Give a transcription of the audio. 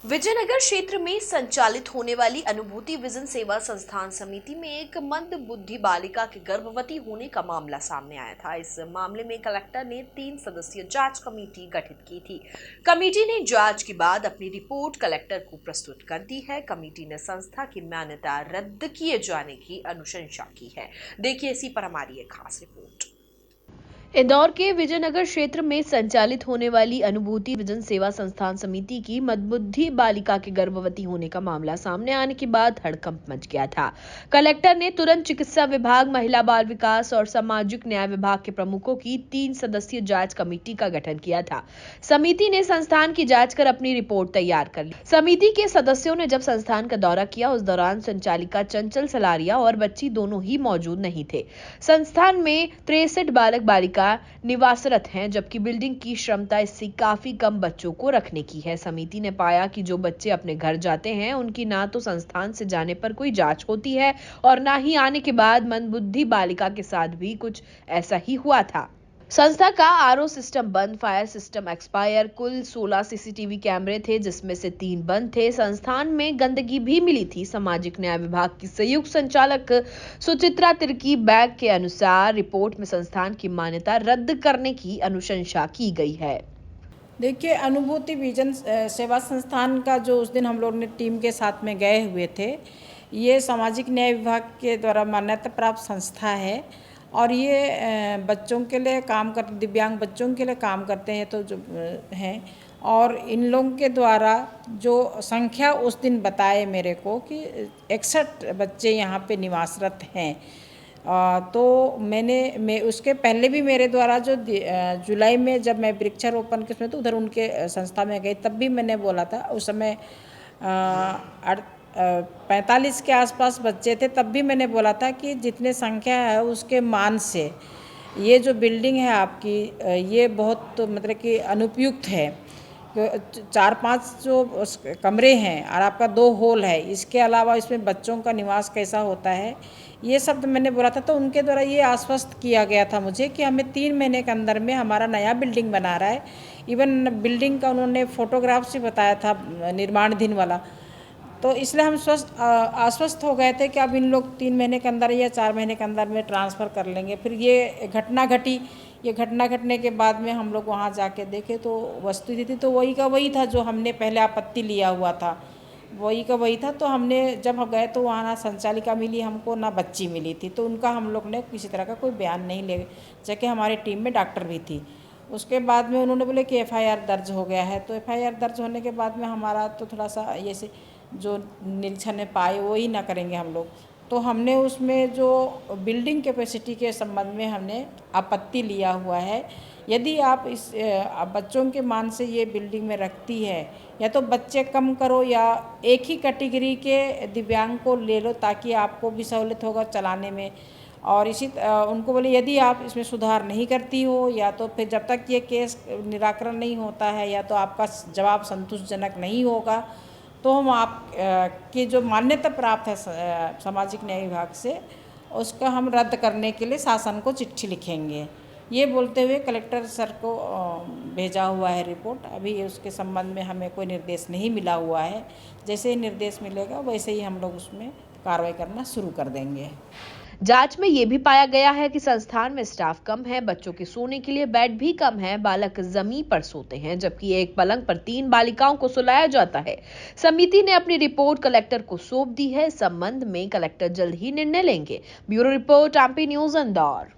विजयनगर क्षेत्र में संचालित होने वाली अनुभूति विजन सेवा संस्थान समिति में एक मंदबुद्धि बालिका के गर्भवती होने का मामला सामने आया था। इस मामले में कलेक्टर ने 3 सदस्यीय जांच कमेटी गठित की थी। कमेटी ने जांच के बाद अपनी रिपोर्ट कलेक्टर को प्रस्तुत कर दी है। कमेटी ने संस्था की मान्यता रद्द किए जाने की अनुशंसा की है। देखिए इसी पर हमारी एक खास रिपोर्ट। इंदौर के विजयनगर क्षेत्र में संचालित होने वाली अनुभूति विजन सेवा संस्थान समिति की मंदबुद्धि बालिका के गर्भवती होने का मामला सामने आने के बाद हड़कंप मच गया था। कलेक्टर ने तुरंत चिकित्सा विभाग, महिला बाल विकास और सामाजिक न्याय विभाग के प्रमुखों की 3 सदस्यीय जांच कमेटी का गठन किया था। समिति ने संस्थान की जांच कर अपनी रिपोर्ट तैयार कर ली। समिति के सदस्यों ने जब संस्थान का दौरा किया, उस दौरान संचालिका चंचल सलारिया और बच्ची दोनों ही मौजूद नहीं थे। संस्थान में 63 बालक बालिका निवासरत हैं, जबकि बिल्डिंग की क्षमता इससे काफी कम बच्चों को रखने की है। समिति ने पाया कि जो बच्चे अपने घर जाते हैं, उनकी ना तो संस्थान से जाने पर कोई जांच होती है और ना ही आने के बाद मंदबुद्धि बालिका के साथ भी कुछ ऐसा ही हुआ था। संस्था का आरओ सिस्टम बंद, फायर सिस्टम एक्सपायर, कुल 16 सीसीटीवी कैमरे थे जिसमें से 3 बंद थे। संस्थान में गंदगी भी मिली थी। सामाजिक न्याय विभाग की संयुक्त संचालक सुचित्रा तिर्की बैग के अनुसार रिपोर्ट में संस्थान की मान्यता रद्द करने की अनुशंसा की गई है। देखिए, अनुभूति विजन सेवा संस्थान का जो उस दिन हम लोग ने टीम के साथ में गए हुए थे, ये सामाजिक न्याय विभाग के द्वारा मान्यता प्राप्त संस्था है और ये बच्चों के लिए काम करते, दिव्यांग बच्चों के लिए काम करते हैं। तो जो हैं, और इन लोगों के द्वारा जो संख्या उस दिन बताए मेरे को कि 61 बच्चे यहाँ पे निवासरत हैं। तो मैं उसके पहले भी मेरे द्वारा जो जुलाई में जब मैं वृक्षारोपण के समय तो उधर उनके संस्था में गई, तब भी मैंने बोला था। उस समय 45 के आसपास बच्चे थे। तब भी मैंने बोला था कि जितने संख्या है उसके मान से ये जो बिल्डिंग है आपकी, ये बहुत मतलब कि अनुपयुक्त है। 4-5 जो कमरे हैं और आपका 2 हॉल है, इसके अलावा इसमें बच्चों का निवास कैसा होता है, ये सब मैंने बोला था। तो उनके द्वारा ये आश्वस्त किया गया था मुझे कि हमें 3 महीने के अंदर में हमारा नया बिल्डिंग बना रहा है। इवन बिल्डिंग का उन्होंने फोटोग्राफ से बताया था, निर्माणाधीन वाला। तो इसलिए हम आश्वस्त हो गए थे कि अब इन लोग 3 महीने के अंदर या 4 महीने के अंदर में ट्रांसफ़र कर लेंगे। फिर ये घटना घटी। ये घटना घटने के बाद में हम लोग वहाँ जाके देखे तो वस्तुस्थिति तो वही का वही था जो हमने पहले आपत्ति लिया हुआ था, वही का वही था। तो हमने जब हम गए तो वहाँ ना संचालिका मिली हमको, ना बच्ची मिली थी। तो उनका हम लोग ने किसी तरह का कोई बयान नहीं ले, जबकि हमारी टीम में डॉक्टर भी थी। उसके बाद में उन्होंने बोले कि एफआईआर दर्ज हो गया है। तो एफआईआर दर्ज होने के बाद में हमारा तो थोड़ा सा ये से जो निरीक्षण पाए वो ही ना करेंगे हम लोग। तो हमने उसमें जो बिल्डिंग कैपेसिटी के संबंध में हमने आपत्ति लिया हुआ है। यदि आप इस बच्चों के मान से ये बिल्डिंग में रखती है, या तो बच्चे कम करो या एक ही कैटेगरी के दिव्यांग को ले लो, ताकि आपको भी सहूलियत होगा चलाने में। और इसी उनको बोले यदि आप इसमें सुधार नहीं करती हो, या तो फिर जब तक ये केस निराकरण नहीं होता है, या तो आपका जवाब संतोषजनक नहीं होगा, तो हम आप की जो मान्यता प्राप्त है सामाजिक न्याय विभाग से, उसका हम रद्द करने के लिए शासन को चिट्ठी लिखेंगे। ये बोलते हुए कलेक्टर सर को भेजा हुआ है रिपोर्ट। अभी उसके संबंध में हमें कोई निर्देश नहीं मिला हुआ है। जैसे ही निर्देश मिलेगा वैसे ही हम लोग उसमें कार्रवाई करना शुरू कर देंगे। जांच में यह भी पाया गया है कि संस्थान में स्टाफ कम है, बच्चों के सोने के लिए बेड भी कम है, बालक जमीन पर सोते हैं, जबकि एक पलंग पर 3 बालिकाओं को सुलाया जाता है। समिति ने अपनी रिपोर्ट कलेक्टर को सौंप दी है। इस संबंध में कलेक्टर जल्द ही निर्णय लेंगे। Bureau report, MP news, Indore.